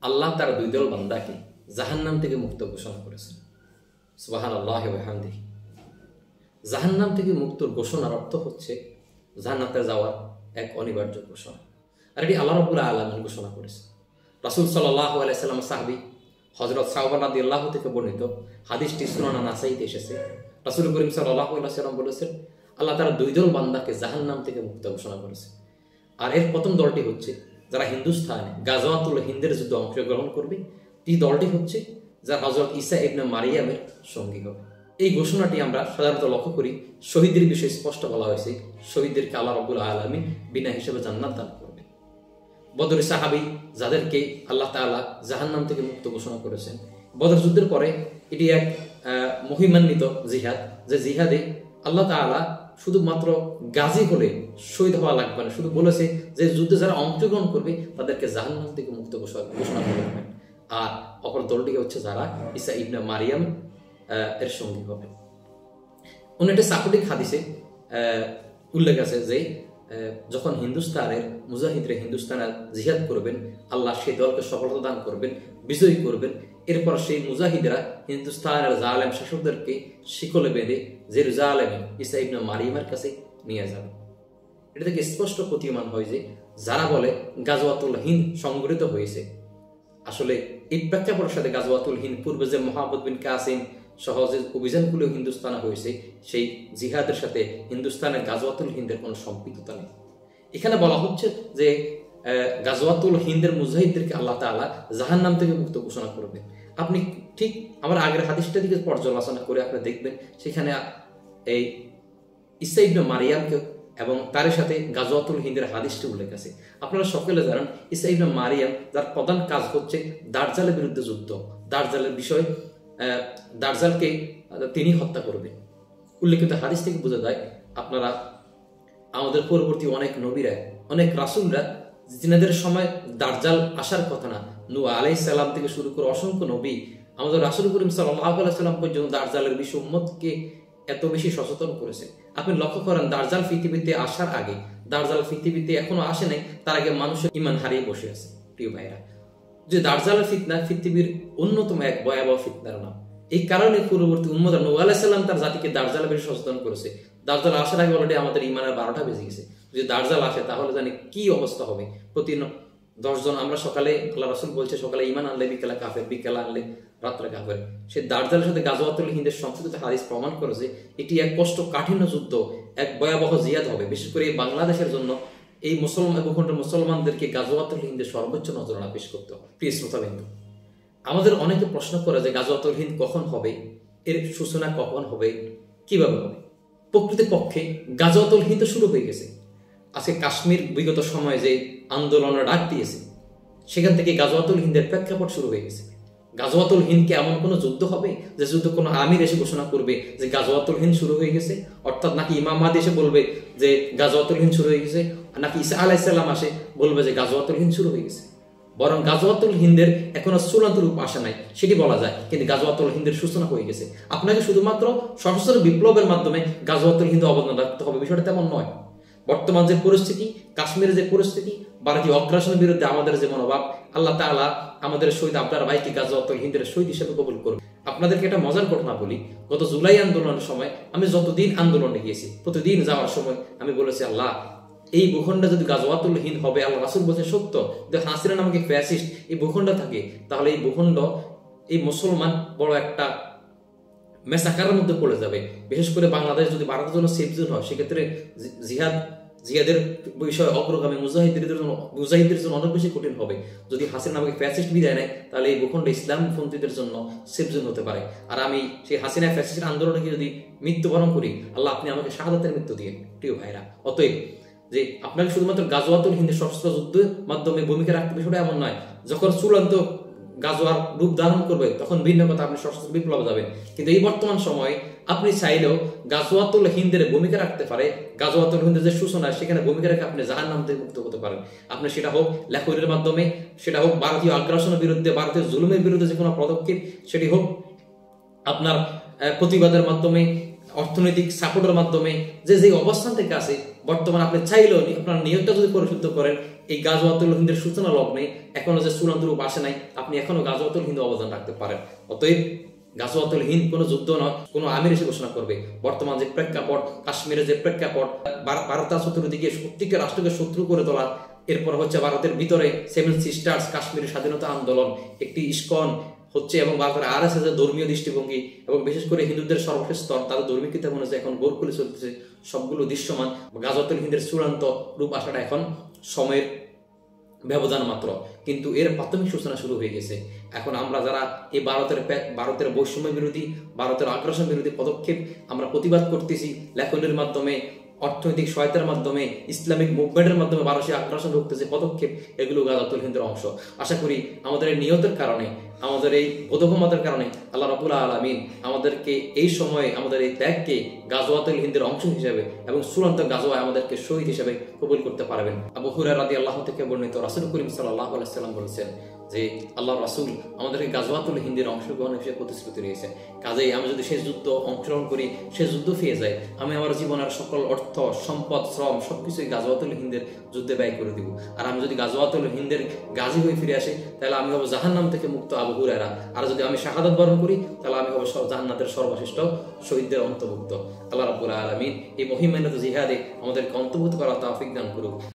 আল্লাহ তার দুই দল বান্দাকে জাহান্নাম থেকে মুক্ত ঘোষণা করেছেন। সুবহানাল্লাহ ওয়া বিহামদিহি। জাহান্নাম থেকে মুক্তর ঘোষণার অর্থ হচ্ছে জান্নাতে যাওয়ার এক অনিবার্য ঘোষণা, আর এটি আল্লাহ রাব্বুল আলামিন ঘোষণা করেছে। রাসূল সাল্লাল্লাহু আলাইহি সাল্লাম সাহাবী হযরত সাওবান রাদিয়াল্লাহু থেকে বর্ণিত হাদিসটি সুনান নাসাইতে এসেছে। রাসূল করিম সাল্লাল্লাহু আলাইহি সাল্লাম বলেছেন, আল্লাহ তার দুই দল বান্দাকে জাহান্নাম থেকে মুক্ত ঘোষণা করেছে। আর এর প্রথম দলটি হচ্ছে যারা হিন্দুস্তানে গাজওয়াতুল হিন্দের যুদ্ধে অংশগ্রহণ করবে। এই দলটি হচ্ছে যারা হযরত ঈসা ইবনে মারিয়ামের সঙ্গী হবে। এই ঘোষণাটি আমরা সাধারণত লক্ষ্য করি, শহীদদের বিষয়ে স্পষ্ট বলা হয়েছে, শহীদদেরকে আল্লাহ রাব্বুল আলামিন বিনা হিসেবে জান্নাত দান করবে। বদরের সাহাবী যাদেরকে আল্লাহ তাআলা জাহান্নাম থেকে মুক্ত ঘোষণা করেছেন, বদর যুদ্ধের পরে এটি এক মহিমান্বিত জিহাদ, যে জিহাদে আল্লাহ তাআলা শুধুমাত্র গাজী হলে শহীদ হওয়া লাগবে না, শুধু বলেছে যে যুদ্ধে যারা অংশগ্রহণ করবে তাদেরকে জাহান্নাম থেকে মুক্ত ঘোষণা করবেন। আর অপর দলটি হচ্ছে যারা ঈসা ইবনে মারিয়াম এর সঙ্গী হবে। অন্য একটি সাপোর্টিক হাদিসে উল্লেখ আছে যে যখন হিন্দুস্তানের মুজাহিদরা হিন্দুস্তানে জিহাদ করবেন, আল্লাহ সেই দলকে সফলতা দান করবেন, বিজয়ী করবেন। এরপর সেই মুজাহিদরা হিন্দুস্তানের জালেম শাসকদেরকে শিকলে বেঁধে জেরুজালেমে ঈসা ইবনে মারিয়ামের কাছে নিয়ে যাবে। এটা থেকে স্পষ্ট প্রতীয়মান হয় যে যারা বলে গাজওয়াতুল হিন্দ সংগঠিত হয়েছে, আসলে এই প্রেক্ষাপটের সাথে গাজওয়াতুল হিন্দ পূর্বে যে মুহাম্মদ বিন কাসিম সহজে অভিযানগুলো হিন্দুস্তানে হয়েছে, সেই জিহাদের সাথে হিন্দুস্তানের গাজওয়াতুল হিন্দের কোনো সম্পৃক্ততা নেই। এখানে বলা হচ্ছে যে গাজওয়াতুল হিন্দের মুজাহিদদেরকে আল্লাহ তাআলা জাহান্নাম থেকে মুক্ত ঘোষণা করবেন। আপনি ঠিক আমার আগের হাদিসটা দিকে পর্যালোচনা করে আপনি দেখবেন, সেখানে এই ঈসা ইবনে মারিয়ামকে এবং তার সাথে গাজওয়াতুল হিন্দের হাদিসটি উল্লেখ আছে। আপনারা সকলে জানেন ঈসা ইবনে মারিয়াম যার প্রধান কাজ হচ্ছে দাজ্জালের বিরুদ্ধে যুদ্ধ, দাজ্জালের বিষয়, দাজ্জালকে তিনি হত্যা করবেন। উল্লেখিত হাদিস থেকে বোঝা যায় আপনারা আমাদের পরবর্তী অনেক নবীরা, অনেক রাসূলরা যিনাদের সময় দাজ্জাল আসার কথা না, নূহ আলাইহিস সালাম থেকে শুরু করে অসংখ্য নবী, আমাদের রাসূল করিম সাল্লাল্লাহু আলাইহি সাল্লাম পর্যন্ত দাজ্জালের বিষয়ে উম্মতকে এত বেশি সচেতন করেছে। আপনি লক্ষ্য করেন দাজ্জাল পৃথিবীতে আসার আগে, দাজ্জাল পৃথিবীতে এখনো আসে নাই, তার আগে মানুষের ঈমান হারিয়ে বসে আছে। প্রিয় ভাইরা, যে দাজ্জালের ফিতনা পৃথিবীর অন্যতম এক ভয়াবহ ফিতনার নাম। এই কারণে পূর্ববর্তী উম্মত নূহ আলাইহিস সালাম তার জাতিকে দাজ্জালের বিষয়ে সচেতন করেছে। দাজ্জাল আসার আগে অলরেডি আমাদের ঈমানের 12টা বেজে গেছে। যদি দাজ্জাল আসে তাহলে জানি কি অবস্থা হবে। প্রতি 10 জন আমরা সকালে, আল্লাহ রাসূল বলছে সকালে ঈমান আনলে বিকেলে কাফের, বিকেলে আনলে রাত্রে কাফের। সে দাজ্জালের সাথে গাজওয়াতুল হিন্দের সংশ্লিষ্ট হাদিস প্রমাণ করেছে এটি এক কষ্ট কাঠিন্য যুদ্ধ, এক ভয়াবহ জিহাদ হবে। বিশেষ করে বাংলাদেশের জন্য এই মুসলমান ভূখণ্ডের মুসলমানদেরকে গাজওয়াতুল হিন্দের সর্বোচ্চ নজরানা পেশ করতে হবে। প্রিয় শ্রোতাবৃন্দ, আমাদের অনেকে প্রশ্ন করে যে গাজওয়াতুল হিন্দ কখন হবে, এর সূচনা কখন হবে, কিভাবে হবে। প্রকৃতপক্ষে গাজওয়াতুল হিন্দ শুরু হয়ে গেছে। আজকে কাশ্মীর বিগত সময়ে যে আন্দোলনের ডাক দিয়েছে, সেখান থেকে গাজওয়াতুল হিন্দের প্রেক্ষাপট শুরু হয়ে গেছে। গাজওয়াতুল হিন্দকে এমন কোনো যুদ্ধ হবে যে যুদ্ধ কোনো আমির এসে ঘোষণা করবে যে গাজওয়াতুল হিন্দ শুরু হয়ে গেছে, অর্থাৎ নাকি ইমাম মাহদী এসে বলবে যে গাজওয়াতুল হিন্দ শুরু হয়ে গেছে, নাকি ঈসা আলাইহিস সালাম আসে বলবে যে গাজওয়াতুল হিন্দ শুরু হয়ে গেছে। বরং গাজওয়াতুল হিন্দের এখনো চূড়ান্ত রূপ আসে নাই সেটি বলা যায়, কিন্তু গাজওয়াতুল হিন্দের সূচনা হয়ে গেছে। আপনাকে শুধুমাত্র সশস্ত্র বিপ্লবের মাধ্যমে গাজওয়াতুল হিন্দ অবদান রাখতে হবে, বিষয়টা তেমন নয়। বর্তমান যে পরিস্থিতি, কাশ্মীরের যে পরিস্থিতি, ভারতীয় অগ্রাসনের বিরুদ্ধে আমাদের যে মনোভাব, আল্লাহ তাআলা আমাদের শহীদ আপনার ভাইকে গাজওয়াতুল হিন্দের শহীদ হিসেবে কবুল করুন। আপনাদেরকে একটা মজার ঘটনা বলি। গত জুলাই আন্দোলনের সময় আমি যতদিন আন্দোলনে গিয়েছি, প্রতিদিন যাওয়ার সময় আমি বলেছি, আল্লাহ এই ভূখণ্ডে যদি গাজওয়াতুল হিন্দ হবে, আল্লাহ রাসূল বলছেন সত্য, যদি হাসিনা নামক ফ্যাসিস্ট এই ভূখণ্ডে থাকে, তাহলে এই ভূখণ্ড, এই মুসলমান বড় একটা মেসাকারের মধ্যে পড়ে যাবে। বিশেষ করে বাংলাদেশ যদি ভারতের জন্য সেফ জোন হয়, সেক্ষেত্রে জিহাদের বিষয় অগ্রগামী মুজাহিদদের জন্য অনেক বেশি কঠিন হবে। যদি হাসিনা নামক ফ্যাসিস্ট বিদায় নেয়, তাহলে এই ভূখণ্ড ইসলামপন্থীদের জন্য সেফ জোন হতে পারে। আর আমি সেই হাসিনা ফ্যাসিস্টের আন্দোলনে যদি মৃত্যুবরণ করি, আল্লাহ আপনি আমাকে শাহাদাতের মৃত্যু দিয়ে। প্রিয় ভাইরা, অতএব যে আপনাকে শুধুমাত্র গাজওয়াতুল হিন্দের সশস্ত্র যুদ্ধের মাধ্যমে ভূমিকা রাখতে বিষয়টা এমন নয়। যখন চূড়ান্ত গাজওয়ার রূপ ধারণ করবে তখন ভিন্ন কথা, আপনি সশস্ত্র বিপ্লব যাবেন। কিন্তু এই বর্তমান সময়ে আপনি চাইলেও গাজওয়াতুল হিন্দের ভূমিকা রাখতে পারে, গাজওয়াতুল হিন্দের যে সূচনা সেখানে ভূমিকা রেখে আপনি জাহান্নাম থেকে মুক্ত হতে পারেন। আপনি সেটা হোক লেখকের মাধ্যমে, সেটা হোক ভারতীয় আগ্রাসনের বিরুদ্ধে, ভারতীয় জুলুমের বিরুদ্ধে যে কোনো পদক্ষেপ, সেটি হোক আপনার প্রতিবাদের মাধ্যমে, অর্থনৈতিক সাপোর্টের মাধ্যমে, যে অবস্থান থেকে আছে বর্তমানে আপনি চাইলেও আপনার নিয়তটা যদি পরিশুদ্ধ করেন, এই গাজওয়াতুল হিন্দের সূচনা লগ্নে এখনো যে চূড়ান্ত রূপ আসে নাই, আপনি এখনো গাজওয়াতুল হিন্দ অবদান রাখতে পারেন। অতএব গাজওয়াতুল হিন্দ কোনো যুদ্ধ নয়, কোনো আমির এসে ঘোষণা করবে। বর্তমান যে প্রেক্ষাপট, কাশ্মীরের যে প্রেক্ষাপট, ভারতের চতুর্দিকে প্রত্যেকটা রাষ্ট্রকে শত্রু করে তোলা, এরপর হচ্ছে ভারতের ভিতরে 7 সিস্টার্স, কাশ্মীরের স্বাধীনতা আন্দোলন, একটি ইস্কন হচ্ছে, এবং ভারতের আরএসএস এর ধর্মীয় দৃষ্টিভঙ্গি, এবং বিশেষ করে হিন্দুদের সর্বশেষ স্তর তাদের ধর্মীয় কিতাব অনুযায়ী এখন গোর করে চলতেছে, সবগুলো দৃশ্যমান। গাজওয়াতুল হিন্দের চূড়ান্ত রূপ আসাটা এখন সময়ের ব্যবধান মাত্র, কিন্তু এর প্রাথমিক সূচনা শুরু হয়ে গেছে। এখন আমরা যারা এই ভারতের বৈষম্য বিরোধী, ভারতের আগ্রাসন বিরোধী পদক্ষেপ আমরা প্রতিবাদ করতেছি লেখনের মাধ্যমে, অর্থনৈতিক সহায়তার মাধ্যমে, ইসলামিক মুভমেন্টের মাধ্যমে ভারতে আগ্রাসন রুখতেছে পদক্ষেপ, এগুলো গাজওয়াতুল হিন্দের অংশ। আশা করি আমাদের এই নিয়তের কারণে, আমাদের এই বোধগম্যতার কারণে আল্লাহ রাব্বুল আলামিন আমাদেরকে এই সময়ে আমাদের এই ত্যাগকে গাজওয়াতুল হিন্দের অংশ হিসেবে এবং চূড়ান্ত গাজওয়ায় আমাদেরকে শহীদ হিসেবে কবুল করতে পারবেন। আবু হুরায়রা রাদিয়াল্লাহু থেকে বর্ণিত, রাসূল করিম সাল্লাল্লাহু আলাইহি ওয়াসাল্লাম বলেছেন যে আল্লাহর রাসূল আমাদেরকে গাজওয়াতুল হিন্দের অংশগ্রহণ হিসেবে প্রতিশ্রুতি দিয়েছেন। কাজেই আমি যদি সেই যুদ্ধ অংশগ্রহণ করি, সেই যুদ্ধ পেয়ে যাই, আমি আমার জীবনের সকল অর্থ, সম্পদ, শ্রম সবকিছুই গাজওয়াতুল হিন্দের যুদ্ধে ব্যয় করে দিব। আর আমি যদি গাজওয়াতুল হিন্দের গাজী হয়ে ফিরে আসি, তাহলে আমি হব জাহান্নাম থেকে মুক্ত আবু হুরায়রা। আর যদি আমি শাহাদাত বরণ করি, তাহলে আমি হব জান্নাতের সর্বশ্রেষ্ঠ শহীদদের অন্তর্ভুক্ত। আল্লাহ রাব্বুল আলামিন এই মহিমান্বিত জিহাদে আমাদেরকে অন্তর্ভুক্ত করার তৌফিক দান করুক।